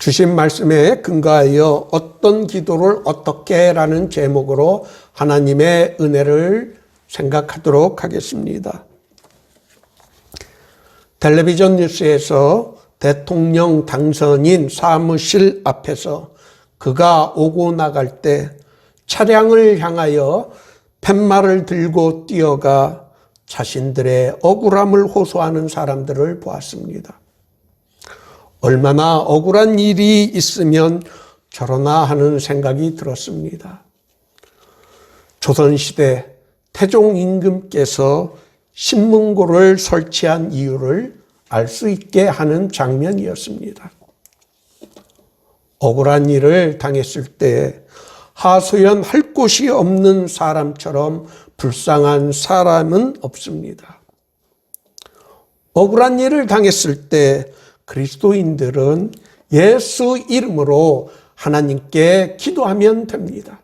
주신 말씀에 근거하여 어떤 기도를 어떻게 라는 제목으로 하나님의 은혜를 생각하도록 하겠습니다. 텔레비전 뉴스에서 대통령 당선인 사무실 앞에서 그가 오고 나갈 때 차량을 향하여 팻말을 들고 뛰어가 자신들의 억울함을 호소하는 사람들을 보았습니다. 얼마나 억울한 일이 있으면 저러나 하는 생각이 들었습니다. 조선시대 태종 임금께서 신문고를 설치한 이유를 알 수 있게 하는 장면이었습니다. 억울한 일을 당했을 때 하소연할 곳이 없는 사람처럼 불쌍한 사람은 없습니다. 억울한 일을 당했을 때 그리스도인들은 예수 이름으로 하나님께 기도하면 됩니다.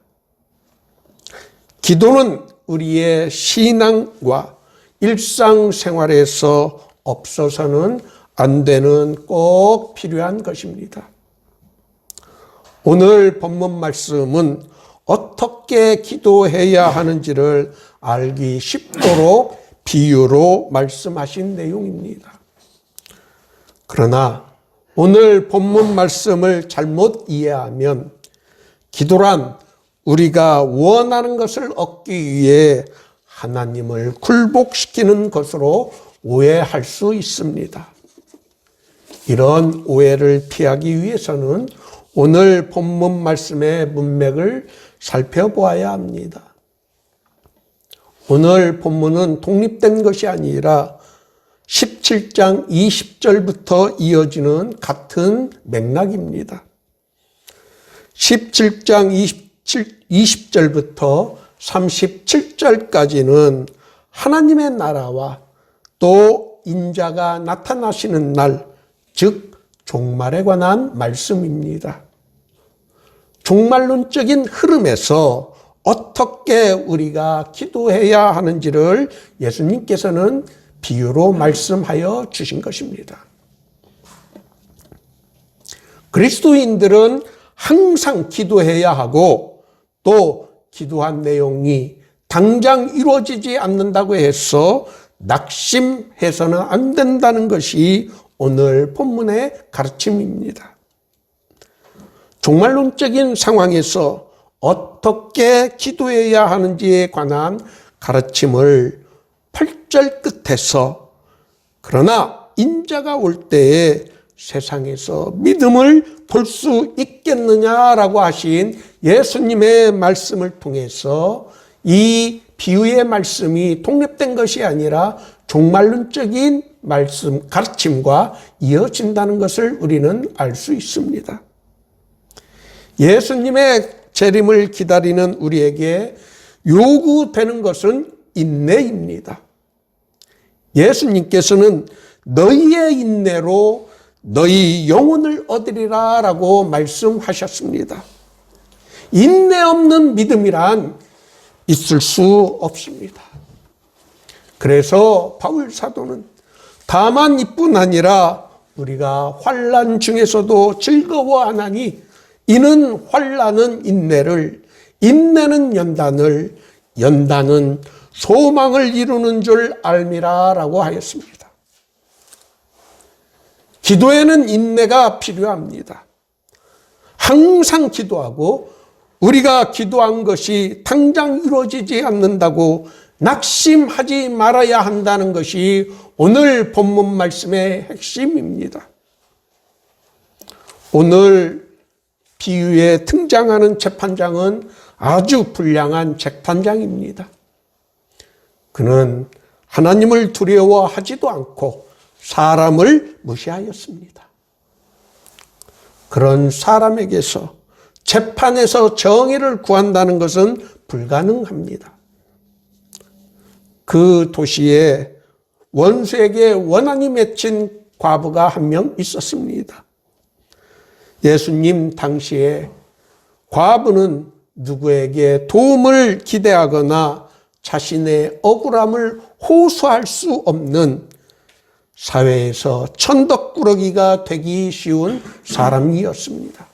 기도는 우리의 신앙과 일상생활에서 없어서는 안 되는 꼭 필요한 것입니다. 오늘 본문 말씀은 어떻게 기도해야 하는지를 알기 쉽도록 비유로 말씀하신 내용입니다. 그러나 오늘 본문 말씀을 잘못 이해하면 기도란 우리가 원하는 것을 얻기 위해 하나님을 굴복시키는 것으로 오해할 수 있습니다. 이런 오해를 피하기 위해서는 오늘 본문 말씀의 문맥을 살펴보아야 합니다. 오늘 본문은 독립된 것이 아니라 17장 20절부터 이어지는 같은 맥락입니다. 17장 20절부터 37절까지는 하나님의 나라와 또 인자가 나타나시는 날, 즉 종말에 관한 말씀입니다. 종말론적인 흐름에서 어떻게 우리가 기도해야 하는지를 예수님께서는 비유로 말씀하여 주신 것입니다. 그리스도인들은 항상 기도해야 하고 또 기도한 내용이 당장 이루어지지 않는다고 해서 낙심해서는 안 된다는 것이 오늘 본문의 가르침입니다. 종말론적인 상황에서 어떻게 기도해야 하는지에 관한 가르침을 8절 끝에서 그러나 인자가 올 때에 세상에서 믿음을 볼 수 있겠느냐라고 하신 예수님의 말씀을 통해서 이 비유의 말씀이 독립된 것이 아니라 종말론적인 말씀, 가르침과 이어진다는 것을 우리는 알 수 있습니다. 예수님의 재림을 기다리는 우리에게 요구되는 것은 인내입니다. 예수님께서는 너희의 인내로 너희 영혼을 얻으리라 라고 말씀하셨습니다. 인내 없는 믿음이란 있을 수 없습니다. 그래서 바울 사도는 다만 이뿐 아니라 우리가 환난 중에서도 즐거워하나니 이는 환난은 인내를, 인내는 연단을, 연단은 소망을 이루는 줄 알미라 라고 하였습니다. 기도에는 인내가 필요합니다. 항상 기도하고 우리가 기도한 것이 당장 이루어지지 않는다고 낙심하지 말아야 한다는 것이 오늘 본문 말씀의 핵심입니다. 오늘 비유에 등장하는 재판장은 아주 불량한 재판장입니다. 그는 하나님을 두려워하지도 않고 사람을 무시하였습니다. 그런 사람에게서 재판에서 정의를 구한다는 것은 불가능합니다. 그 도시에 원수에게 원한이 맺힌 과부가 한 명 있었습니다. 예수님 당시에 과부는 누구에게 도움을 기대하거나 자신의 억울함을 호소할 수 없는 사회에서 천덕꾸러기가 되기 쉬운 사람이었습니다.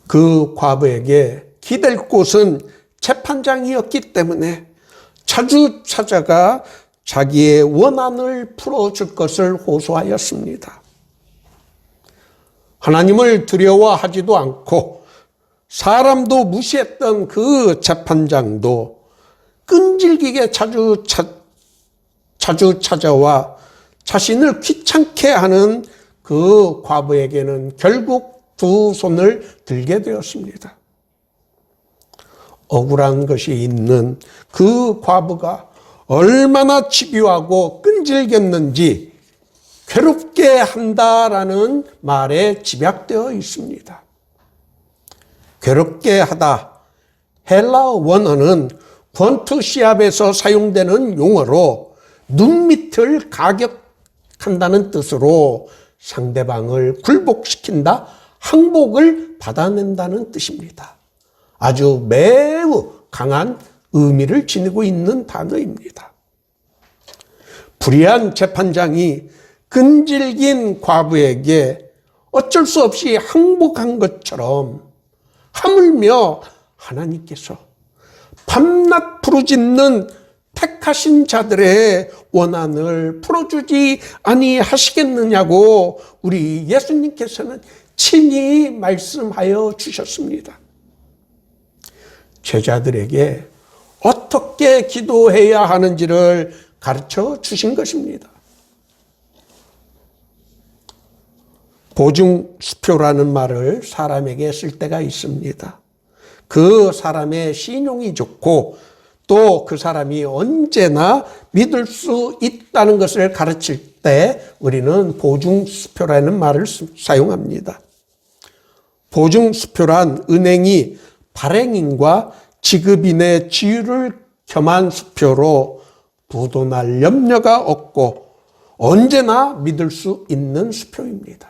그 과부에게 기댈 곳은 재판장이었기 때문에 자주 찾아가 자기의 원한을 풀어줄 것을 호소하였습니다. 하나님을 두려워하지도 않고 사람도 무시했던 그 재판장도 끈질기게 자주 찾아와 자신을 귀찮게 하는 그 과부에게는 결국 두 손을 들게 되었습니다. 억울한 것이 있는 그 과부가 얼마나 집요하고 끈질겼는지 괴롭게 한다라는 말에 집약되어 있습니다. 괴롭게 하다, 헬라 원어는 권투 시합에서 사용되는 용어로 눈밑을 가격한다는 뜻으로 상대방을 굴복시킨다, 항복을 받아낸다는 뜻입니다. 아주 매우 강한 의미를 지니고 있는 단어입니다. 불의한 재판장이 끈질긴 과부에게 어쩔 수 없이 항복한 것처럼 하물며 하나님께서 밤낮 부르짖는 택하신 자들의 원한을 풀어주지 아니하시겠느냐고 우리 예수님께서는 친히 말씀하여 주셨습니다. 제자들에게 어떻게 기도해야 하는지를 가르쳐 주신 것입니다. 보증수표라는 말을 사람에게 쓸 때가 있습니다. 그 사람의 신용이 좋고 또 그 사람이 언제나 믿을 수 있다는 것을 가르칠 때 우리는 보증수표라는 말을 사용합니다. 보증수표란 은행이 발행인과 지급인의 지위를 겸한 수표로 부도날 염려가 없고 언제나 믿을 수 있는 수표입니다.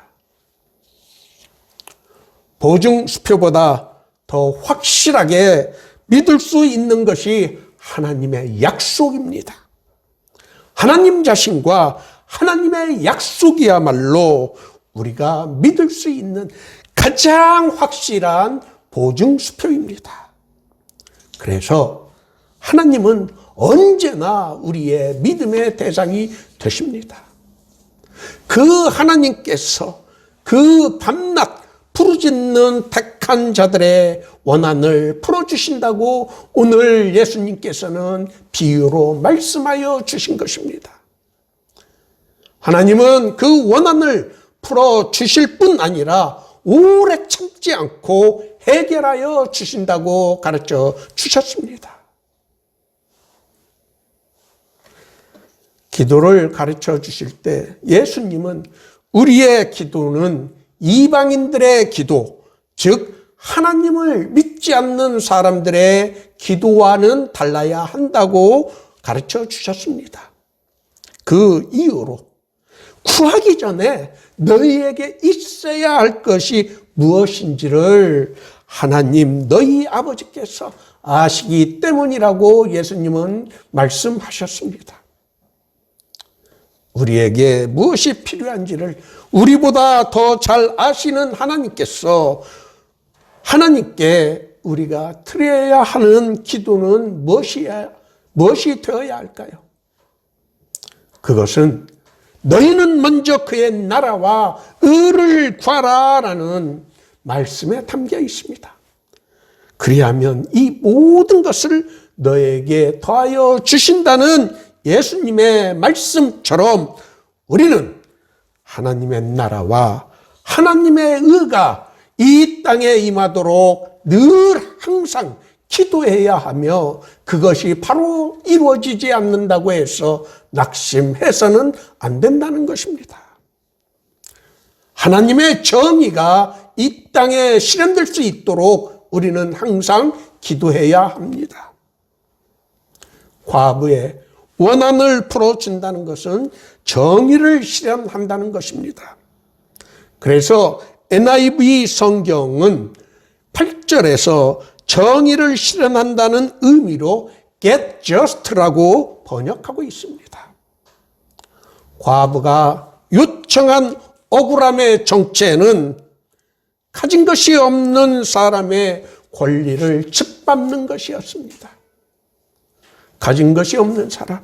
보증수표보다 더 확실하게 믿을 수 있는 것이 하나님의 약속입니다. 하나님 자신과 하나님의 약속이야말로 우리가 믿을 수 있는 가장 확실한 보증수표입니다. 그래서 하나님은 언제나 우리의 믿음의 대상이 되십니다. 그 하나님께서 그 밤낮 부르짖는 택한 자들의 원한을 풀어주신다고 오늘 예수님께서는 비유로 말씀하여 주신 것입니다. 하나님은 그 원한을 풀어주실 뿐 아니라 오래 참지 않고 해결하여 주신다고 가르쳐 주셨습니다. 기도를 가르쳐 주실 때 예수님은 우리의 기도는 이방인들의 기도, 즉 하나님을 믿지 않는 사람들의 기도와는 달라야 한다고 가르쳐 주셨습니다. 그 이유로 구하기 전에 너희에게 있어야 할 것이 무엇인지를 하나님 너희 아버지께서 아시기 때문이라고 예수님은 말씀하셨습니다. 우리에게 무엇이 필요한지를 우리보다 더 잘 아시는 하나님께서 하나님께 우리가 드려야 하는 기도는 무엇이 되어야 할까요? 그것은 너희는 먼저 그의 나라와 의를 구하라라는 말씀에 담겨 있습니다. 그리하면 이 모든 것을 너에게 더하여 주신다는 예수님의 말씀처럼 우리는 하나님의 나라와 하나님의 의가 이 땅에 임하도록 늘 항상 기도해야 하며 그것이 바로 이루어지지 않는다고 해서 낙심해서는 안 된다는 것입니다. 하나님의 정의가 이 땅에 실현될 수 있도록 우리는 항상 기도해야 합니다. 과부의 원한을 풀어준다는 것은 정의를 실현한다는 것입니다. 그래서 NIV 성경은 8절에서 정의를 실현한다는 의미로 get just라고 번역하고 있습니다. 과부가 요청한 억울함의 정체는 가진 것이 없는 사람의 권리를 짓밟는 것이었습니다. 가진 것이 없는 사람,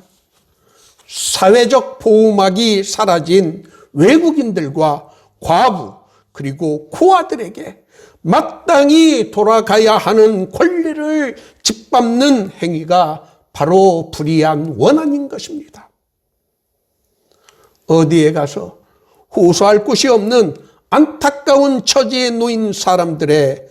사회적 보호막이 사라진 외국인들과 과부 그리고 고아들에게 마땅히 돌아가야 하는 권리를 짓밟는 행위가 바로 불의한 원한인 것입니다. 어디에 가서 호소할 곳이 없는 안타까운 처지에 놓인 사람들의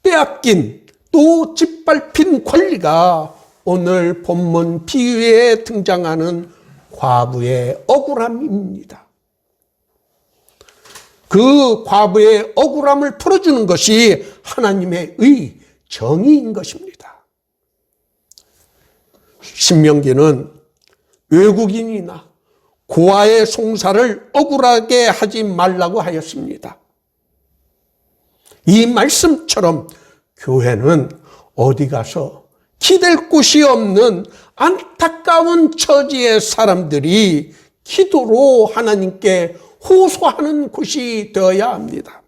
빼앗긴 또 짓밟힌 권리가 오늘 본문 비유에 등장하는 과부의 억울함입니다. 그 과부의 억울함을 풀어주는 것이 하나님의 정의인 것입니다. 신명기는 외국인이나 고아의 송사를 억울하게 하지 말라고 하였습니다. 이 말씀처럼 교회는 어디 가서 기댈 곳이 없는 안타까운 처지의 사람들이 기도로 하나님께 호소하는 곳이 되어야 합니다.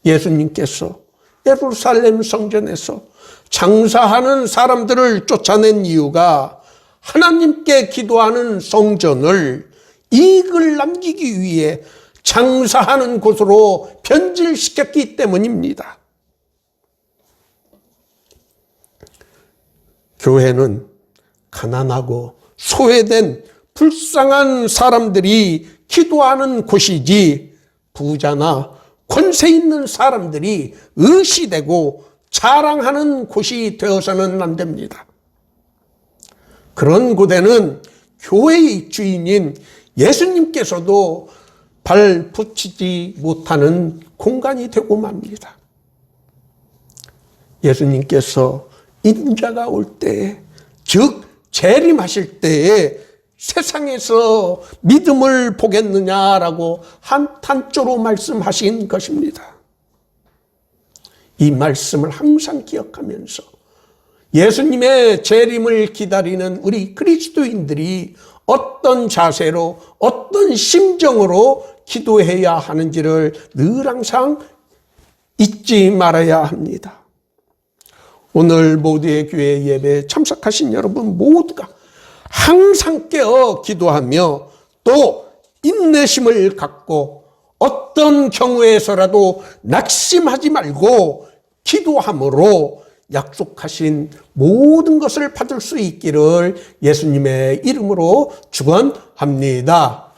예수님께서 예루살렘 성전에서 장사하는 사람들을 쫓아낸 이유가 하나님께 기도하는 성전을 이익을 남기기 위해 장사하는 곳으로 변질시켰기 때문입니다. 교회는 가난하고 소외된 불쌍한 사람들이 기도하는 곳이지 부자나 권세 있는 사람들이 의시되고 자랑하는 곳이 되어서는 안 됩니다. 그런 곳에는 교회의 주인인 예수님께서도 발 붙이지 못하는 공간이 되고 맙니다. 예수님께서 인자가 올 때에, 즉 재림하실 때에 세상에서 믿음을 보겠느냐라고 한탄조로 말씀하신 것입니다. 이 말씀을 항상 기억하면서 예수님의 재림을 기다리는 우리 그리스도인들이 어떤 자세로, 어떤 심정으로 기도해야 하는지를 늘 항상 잊지 말아야 합니다. 오늘 모두의 교회 예배에 참석하신 여러분 모두가 항상 깨어 기도하며 또 인내심을 갖고 어떤 경우에서라도 낙심하지 말고 기도함으로 약속하신 모든 것을 받을 수 있기를 예수님의 이름으로 축원합니다.